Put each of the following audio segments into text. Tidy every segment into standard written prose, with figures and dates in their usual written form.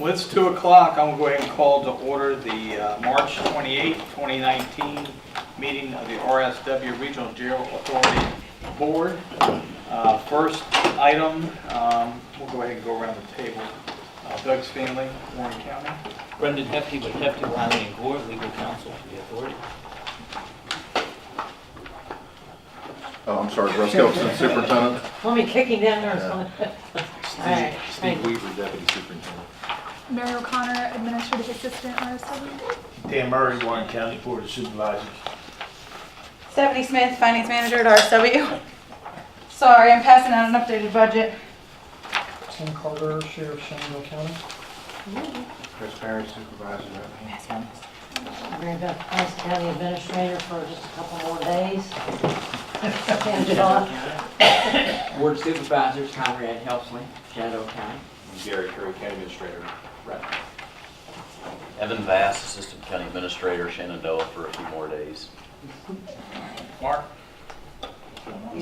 Well, it's 2 o'clock. I'm going to go ahead and call to order the March 28, 2019 meeting of the RSW Regional Jail Authority Board. First item, we'll go ahead and go around the table. Doug Stanley, Warren County. Brendan Hefty with Hefty, Wiley & Gore, legal counsel for the authority. Oh, I'm sorry, Russ Gilkison, Superintendent. Want me kicking down there or something? All right, thank Steve you. Weaver, Deputy Superintendent. Mary O'Connor, Administrative Assistant, RSW. Dan Murray, Warren County Board of Supervisors. Stephanie Smith, Finance Manager at RSW. Sorry, I'm passing out an updated budget. Tim Carter, Sheriff, Shenandoah County. Chris Perry, Supervisor, Rappahannock County. Mary Beth Price, County Administrator for just a couple more days. And John. Board of Supervisors, Conrad Helsley, Shadow County. Gary Curry, County Administrator, Rappahannock. Evan Vass, Assistant County Administrator, Shenandoah, for a few more days. Mark?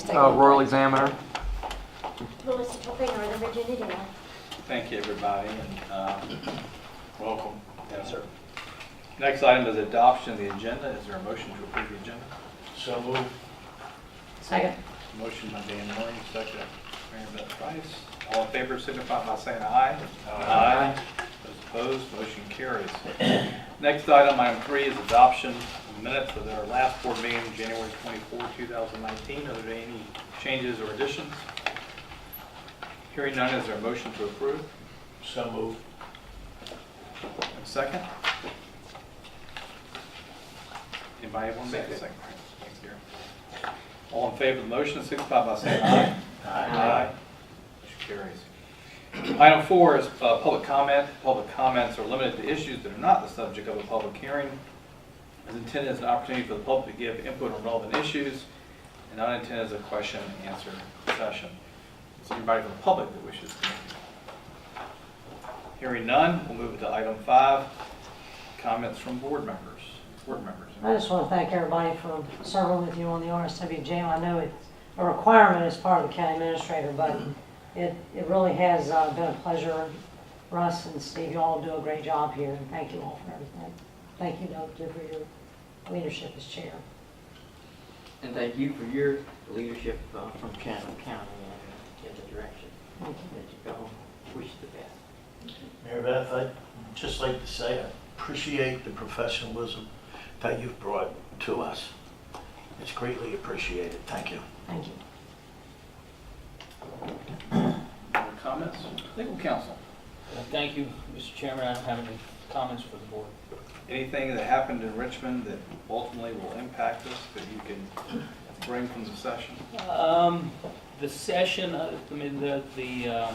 Royal Examiner. Melissa Poppy, Northern Virginia Dale. Thank you, everybody, and welcome. Yes, sir. Next item is adoption of the agenda. Is there a motion to approve the agenda? So moved. Second. Motion by Dan Murray, second Mary Beth Price. All in favor signify by saying aye. Aye. Those opposed, motion carries. Next item, item 3, is adoption of minutes of our last board meeting, January 24, 2019. Are there any changes or additions? Hearing none, is there a motion to approve? So moved. And second? Anybody want to make a second? Thanks, Gary. All in favor of the motion signify by saying aye. Aye. Motion carries. Item 4 is public comment. Public comments are limited to issues that are not the subject of a public hearing. Is intended as an opportunity for the public to give input on relevant issues, and not intended as a question and answer session. Is there anybody from the public that wishes to make it? Hearing none, we'll move to item 5, comments from board members. I just want to thank everybody for serving with you on the RSW jail. I know it's a requirement as part of the county administrator, but it really has been a pleasure. Russ and Steve, you all do a great job here, and thank you all for everything. Thank you, Doug, for your leadership as chair. And thank you for your leadership from Shenandoah County and in the direction Thank that you go. Wish you the best. Mary Beth, I'd just like to say I appreciate the professionalism that you've brought to us. It's greatly appreciated. Thank you. Thank you. Other comments? Legal counsel. Thank you, Mr. Chairman. I don't have any comments for the board. Anything that happened in Richmond that ultimately will impact us that you can bring from the session? The session, the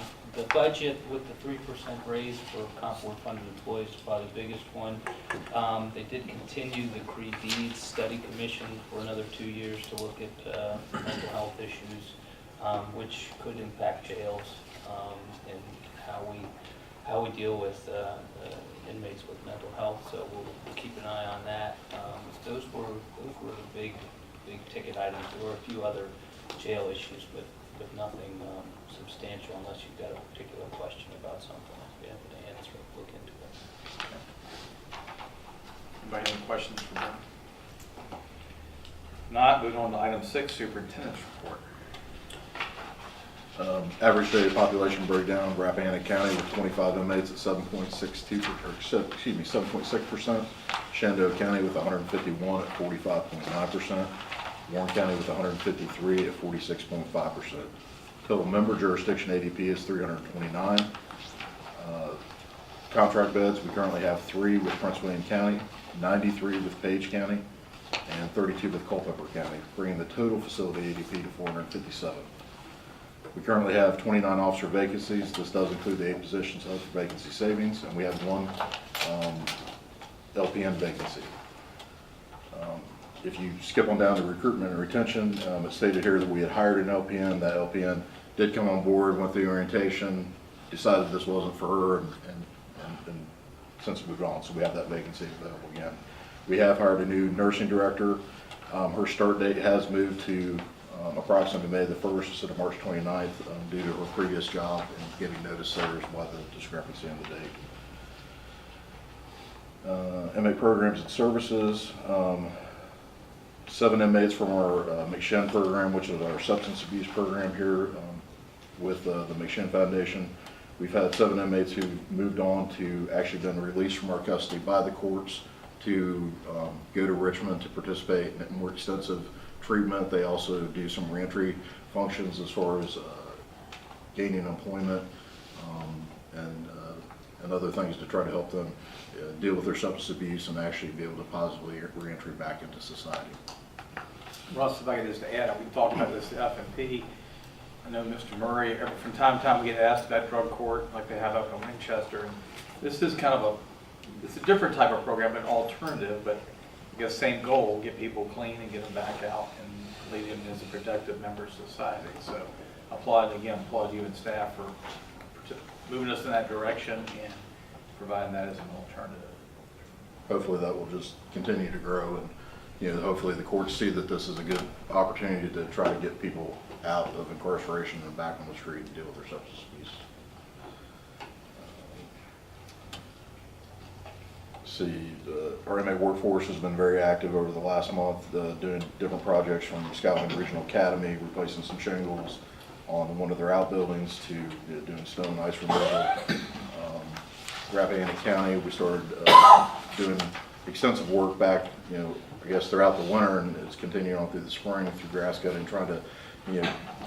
budget with the 3% raise for comparable funded employees is probably the biggest one. They did continue the Creed Deeds Study Commission for another 2 years to look at mental health issues, which could impact jails and how we deal with inmates with mental health. So we'll keep an eye on that. Those were the big ticket items. There were a few other jail issues, but nothing substantial unless you've got a particular question about something. I'll be able to answer it, look into it. Anybody have any questions for them? If not, moving on to item 6, Superintendent's Report. Average daily population breakdown, Rappahannock County with 25 inmates at 7.6%. Shenandoah County with 151 at 45.9%. Warren County with 153 at 46.5%. Total member jurisdiction ADP is 329. Contract beds, we currently have 3 with Prince William County, 93 with Page County, and 32 with Culpeper County, bringing the total facility ADP to 457. We currently have 29 officer vacancies. This does include the 8 positions held for vacancy savings, and we have 1 LPN vacancy. If you skip on down to recruitment and retention, it's stated here that we had hired an LPN. That LPN did come on board, went through orientation, decided this wasn't for her, and since moved on. So we have that vacancy available again. We have hired a new nursing director. Her start date has moved to approximately May the 1st instead of March 29th due to her previous job, and getting notice there is why the discrepancy in the date. Inmate programs and services, 7 inmates from our McShin program, which is our substance abuse program here with the McShin Foundation. We've had 7 inmates who moved on to actually been released from our custody by the courts to go to Richmond to participate in more extensive treatment. They also do some reentry functions as far as gaining employment and other things to try to help them deal with their substance abuse and actually be able to positively reentry back into society. Russ, if I could just add, we talked about this at F&P. I know Mr. Murray, from time to time we get asked about drug court like they have up in Winchester. And this is kind of it's a different type of program, an alternative, but I guess same goal, get people clean and get them back out and lead them as a productive member of society. So applaud you and staff for moving us in that direction and providing that as an alternative. Hopefully that will just continue to grow, and hopefully the courts see that this is a good opportunity to try to get people out of incarceration and back on the street and deal with their substance abuse. Our inmate workforce has been very active over the last month, doing different projects from Scotland Regional Academy, replacing some shingles on one of their outbuildings, to doing snow and ice removal. Rappahannock County, we started doing extensive work back, I guess throughout the winter, and it's continuing on through the spring through grass cutting, trying to,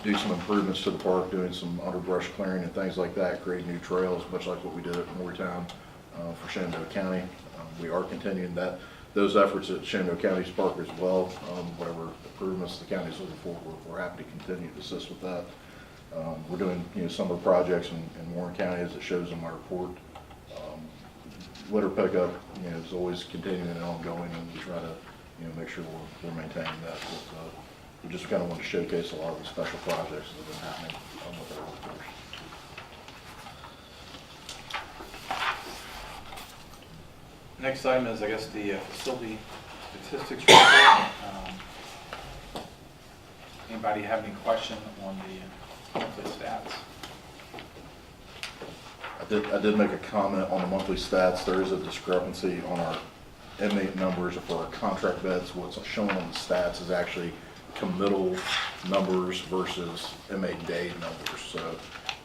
do some improvements to the park, doing some underbrush clearing and things like that, create new trails, much like what we did at Moretown for Shenandoah County. We are continuing those efforts at Shenandoah County's park as well. Whatever improvements the county's looking for, we're happy to continue to assist with that. We're doing, summer projects in Warren County, as it shows in my report. Litter pickup, is always continuing and ongoing, and we try to, make sure we're maintaining that. We just kind of want to showcase a lot of the special projects that have been happening with our workforce. Next item is, I guess, the facility statistics report. Anybody have any question on the monthly stats? I did make a comment on the monthly stats. There is a discrepancy on our inmate numbers for our contract beds. What's shown on the stats is actually committal numbers versus inmate day numbers. So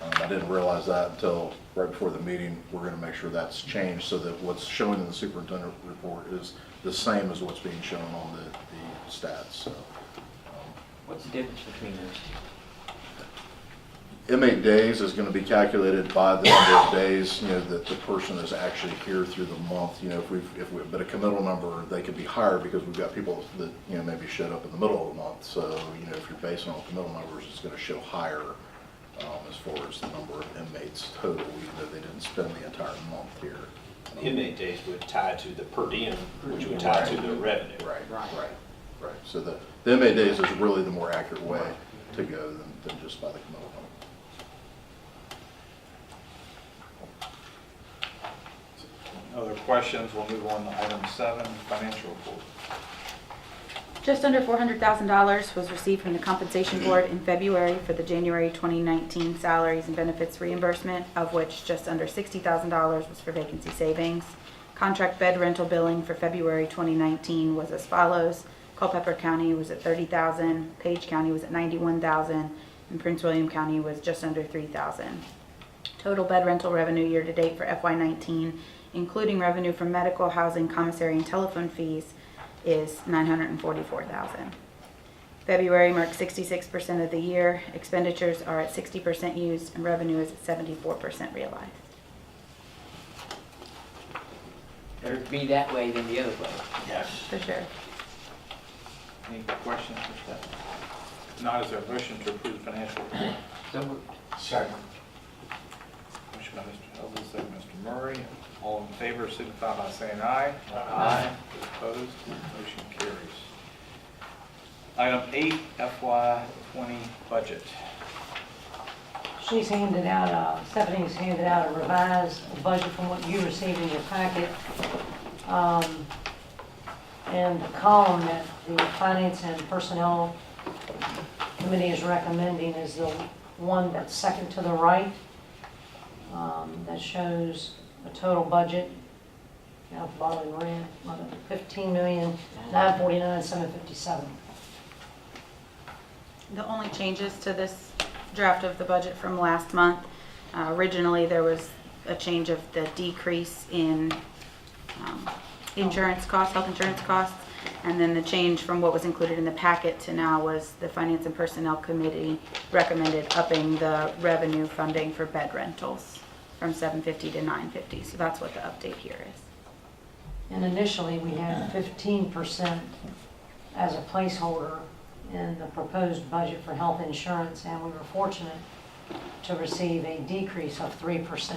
I didn't realize that until right before the meeting. We're going to make sure that's changed so that what's showing in the superintendent report is the same as what's being shown on the stats. So, What's the difference between those inmate days is going to be calculated by the number of days, that the person is actually here through the month. But a committal number, they could be higher because we've got people that, maybe showed up in the middle of the month. So, if you're basing on committal numbers, it's going to show higher as far as the number of inmates total, even though they didn't spend the entire month here. Inmate days would tie to the per diem, which would tie to the revenue. Right. So the inmate days is really the more accurate way to go than just by the committal number. Other questions? We'll move on to item 7, financial report. Just under $400,000 was received from the Compensation Board in February for the January 2019 salaries and benefits reimbursement, of which just under $60,000 was for vacancy savings. Contract bed rental billing for February 2019 was as follows. Culpeper County was at $30,000, Page County was at $91,000, and Prince William County was just under $3,000. Total bed rental revenue year to date for FY19, including revenue from medical, housing, commissary, and telephone fees, is $944,000. February marks 66% of the year. Expenditures are at 60% used, and revenue is at 74% realized. Better be that way than the other way. Yes. For sure. Any questions for Stephanie? If not, is there a motion to approve the financial report? So moved. Second. Motion by Mr. Elvis, second by Mr. Murray. All in favor signify by saying aye. Aye. Opposed? Motion carries. Item 8, FY20 budget. She's handed out, Stephanie's handed out a revised budget from what you received in your packet. And the column that the Finance and Personnel Committee is recommending is the one that's second to the right. That shows a total budget down at the bottom in red, 15,949,757. The only changes to this draft of the budget from last month, originally there was a change of the decrease in insurance costs, health insurance costs, and then the change from what was included in the packet to now was the Finance and Personnel Committee recommended upping the revenue funding for bed rentals from $750 to $950. So that's what the update here is. And initially, we had 15% as a placeholder in the proposed budget for health insurance, and we were fortunate to receive a decrease of 3%.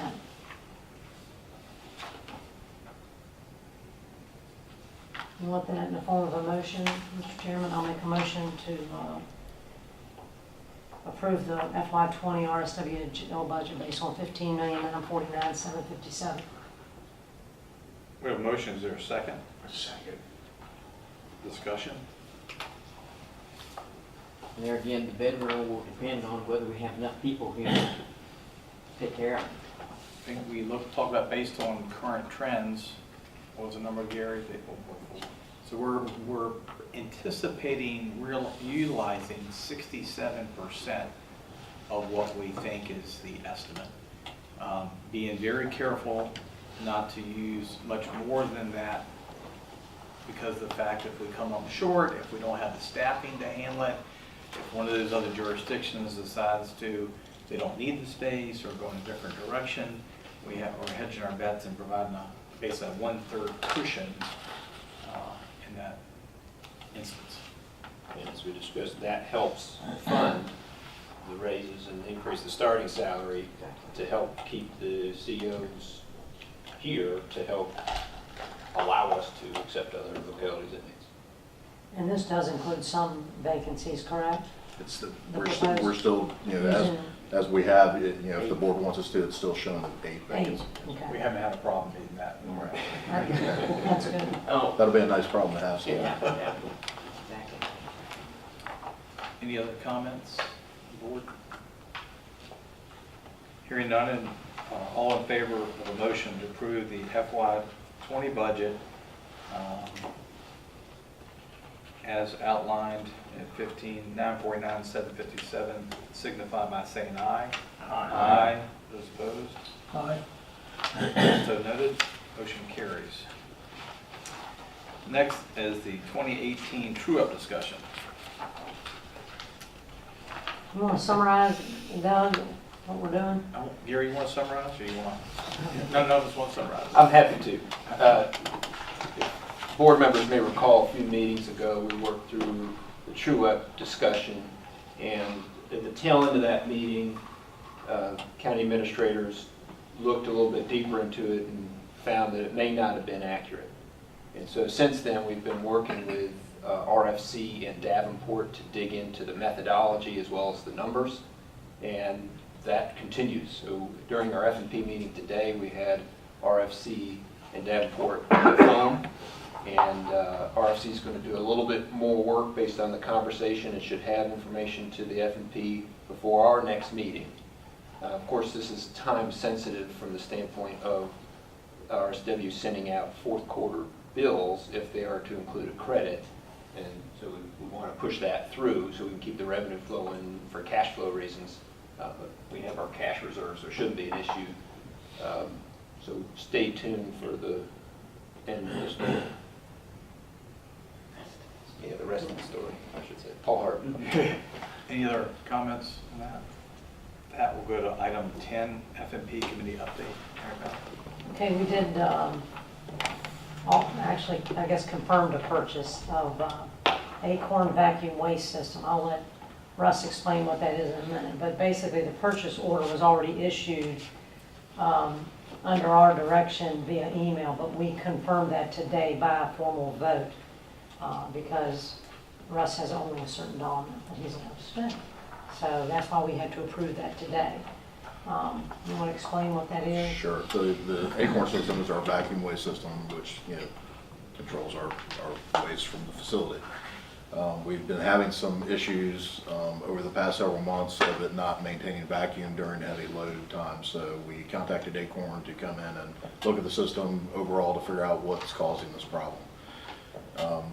You want that in the form of a motion, Mr. Chairman? I'll make a motion to approve the FY20 RSW budget based on $15,949,757. We have a motion, is there a second? Second. Discussion? And there again, the bedroom will depend on whether we have enough people here to take care of it. I think we talk about based on current trends, what was the number, Gary? So we're anticipating utilizing 67% of what we think is the estimate. Being very careful not to use much more than that, because of the fact if we come up short, if we don't have the staffing to handle it, if one of those other jurisdictions decides they don't need the space or go in a different direction, we're hedging our bets and providing basically a 1/3 cushion in that instance. And as we discussed, that helps fund the raises and increase the starting salary to help keep the CEOs here to help allow us to accept other localities' inmates. And this does include some vacancies, correct? We're still, as we have, if the board wants us to, it's still showing 8 vacancies. Okay. We haven't had a problem meeting that. That's good. Oh, That'll be a nice problem to have. So. yeah, exactly. Any other comments, board? Hearing none, and all in favor of a motion to approve the FY20 budget as outlined at $15,949,757, signify by saying aye. Aye. Those opposed? Aye. So noted, motion carries. Next is the 2018 true-up discussion. You want to summarize, Doug, what we're doing? Gary, you want to summarize, or you want to? No, just want to summarize. I'm happy to. Board members may recall a few meetings ago, we worked through the true-up discussion, and at the tail end of that meeting, county administrators looked a little bit deeper into it and found that it may not have been accurate. And so since then, we've been working with RFC and Davenport to dig into the methodology as well as the numbers, and that continues. So during our F&P meeting today, we had RFC and Davenport on the phone, and RFC is going to do a little bit more work based on the conversation and should have information to the F&P before our next meeting. Of course, this is time sensitive from the standpoint of RSW sending out fourth quarter bills if they are to include a credit, and so we want to push that through so we can keep the revenue flowing for cash flow reasons. But we have our cash reserves, so it shouldn't be an issue. So stay tuned for the end of the story. Yeah, the rest of the story, I should say. Paul Hart. Any other comments on that? That will go to item 10, F&P committee update. Okay, we did, actually, I guess, confirmed a purchase of Acorn vacuum waste system. I'll let Russ explain what that is in a minute, but basically the purchase order was already issued under our direction via email, but we confirmed that today by a formal vote because Russ has only a certain dollar amount that he's allowed to spend. So that's why we had to approve that today. You want to explain what that is? Sure. So the Acorn system is our vacuum waste system, which controls our waste from the facility. We've been having some issues over the past several months of it not maintaining vacuum during heavy load times. So we contacted Acorn to come in and look at the system overall to figure out what's causing this problem.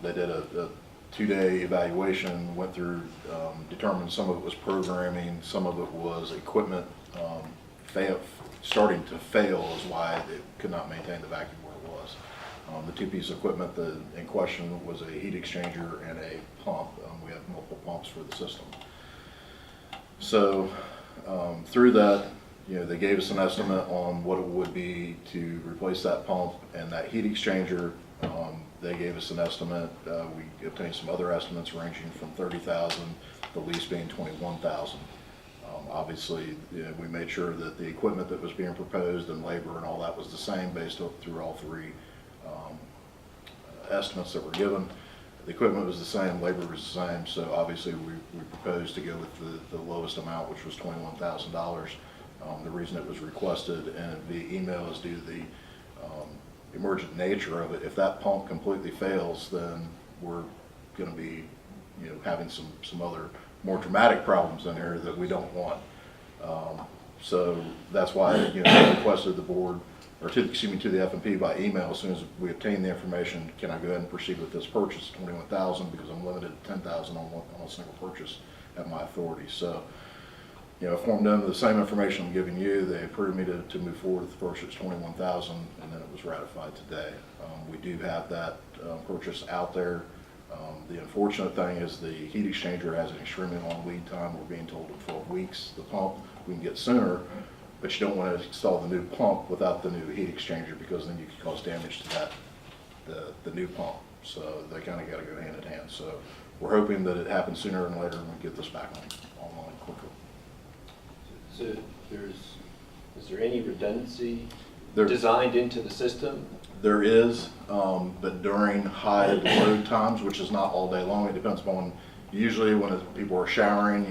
They did a 2-day evaluation, went through, determined some of it was programming, some of it was equipment starting to fail is why it could not maintain the vacuum where it was. The two pieces of equipment in question was a heat exchanger and a pump. We have multiple pumps for the system. So through that, they gave us an estimate on what it would be to replace that pump and that heat exchanger. They gave us an estimate. We obtained some other estimates ranging from $30,000, the lease being $21,000. Obviously, we made sure that the equipment that was being proposed and labor and all that was the same based through all three estimates that were given. The equipment was the same, labor was the same, so obviously we proposed to go with the lowest amount, which was $21,000. The reason it was requested and via email is due to the emergent nature of it. If that pump completely fails, then we're going to be having some other more dramatic problems in here that we don't want. So that's why I requested the board, or to the F&P by email as soon as we obtain the information. Can I go ahead and proceed with this purchase, $21,000, because I'm limited to $10,000 on a single purchase at my authority. So, informed them of the same information I'm giving you. They approved me to move forward with the purchase, $21,000, and then it was ratified today. We do have that purchase out there. The unfortunate thing is the heat exchanger has an extremely long lead time. We're being told in 12 weeks. The pump we can get sooner, but you don't want to install the new pump without the new heat exchanger, because then you could cause damage to the new pump. So they kind of got to go hand in hand. So we're hoping that it happens sooner than later and we get this back online quicker. So is there any redundancy designed into the system? There is, but during high load times, which is not all day long, it depends upon, usually when people are showering,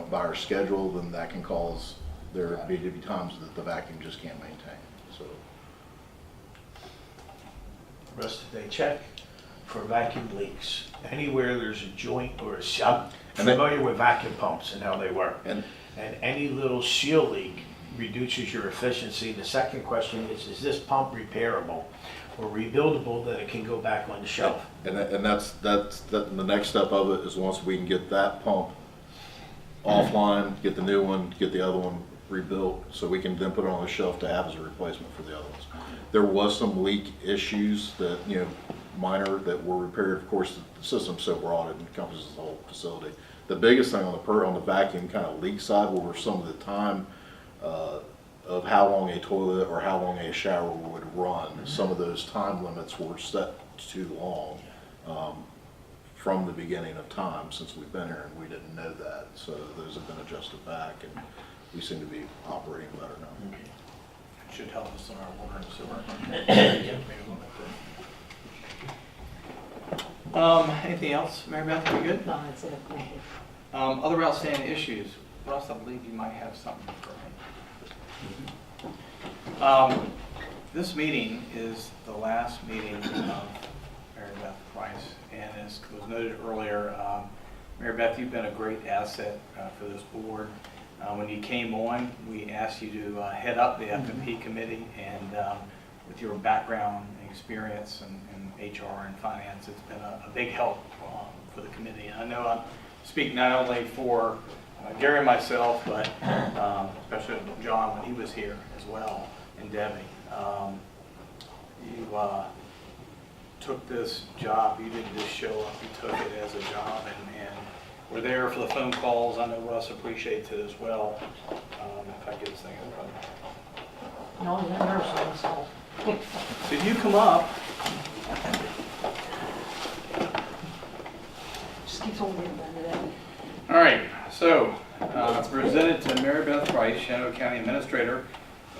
by our schedule, then that can cause there to be times that the vacuum just can't maintain. So, Russ, did they check for vacuum leaks? Anywhere there's a joint or I'm familiar with vacuum pumps and how they work. And any little seal leak reduces your efficiency. The second question is this pump repairable or rebuildable that it can go back on the shelf? And that's the next step of it is once we can get that pump offline, get the new one, get the other one rebuilt, so we can then put it on the shelf to have as a replacement for the other ones. There was some leak issues that, minor, that were repaired. Of course, the system's so broad it encompasses the whole facility. The biggest thing on the vacuum kind of leak side were some of the time of how long a toilet or how long a shower would run. Some of those time limits were set too long from the beginning of time since we've been here, and we didn't know that. So those have been adjusted back, and we seem to be operating better now. Okay. Should help us in our water and sewer. Anything else, Mary Beth? Are we good? No, that's it. Thank you. Other outstanding issues. Russ, I believe you might have something for me. This meeting is the last meeting of Mary Beth Price, and as was noted earlier, Mary Beth, you've been a great asset for this board. When you came on, we asked you to head up the F&P committee, and with your background and experience in HR and finance, it's been a big help for the committee. And I know I'm speaking not only for Gary and myself, but especially John when he was here as well, and Debbie. You took this job, you didn't just show up, you took it as a job, and we're there for the phone calls. I know Russ appreciates it as well. If I get this thing in front. No, you're nervous, so. Did you come up? Just keep holding it down today. All right, so presented to Mary Beth Price, Shenandoah County Administrator,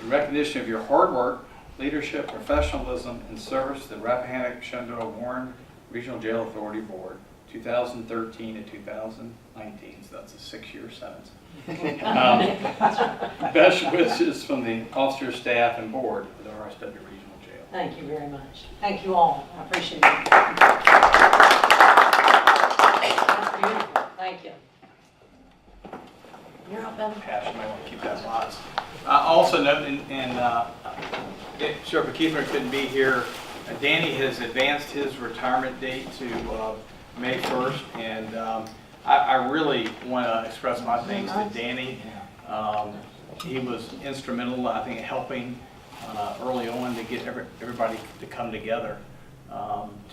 in recognition of your hard work, leadership, professionalism, and service to the Rappahannock Shenandoah Warren Regional Jail Authority Board, 2013 to 2019. So that's a 6-year sentence. Best wishes from the officer, staff, and board of the RSW Regional Jail. Thank you very much. Thank you all. I appreciate it. Thank you. You're up, Evan. Pass, you might want to keep that lots. Also note, Sheriff Keefer couldn't be here. Danny has advanced his retirement date to May 1st, and I really want to express my thanks to Danny. He was instrumental, I think, in helping early on to get everybody to come together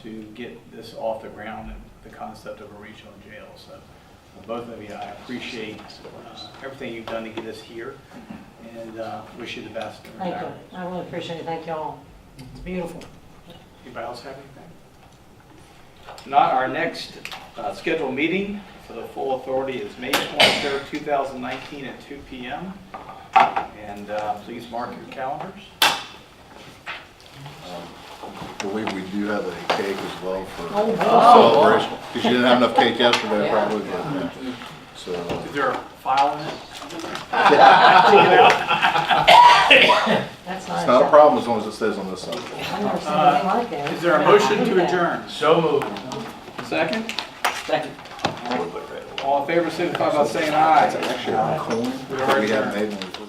to get this off the ground and the concept of a regional jail. So both of you, I appreciate everything you've done to get us here, and wish you the best. in Thank you. retirement. I really appreciate it. Thank you all. It's beautiful. Anybody else have anything? Not our next scheduled meeting for the full authority is May 23rd, 2019 at 2 p.m. And please mark your calendars. I believe we do have a cake as well for Oh, celebration. Because you didn't have enough cake yesterday, probably, but, yeah. So, Is there a file in it? That's nice. it's not a problem as long as it stays on this side. I've never seen anything like that. Is there a motion to adjourn? So moved. Second? Second. All in favor, signify by saying aye. It's actually a coin that we had made when we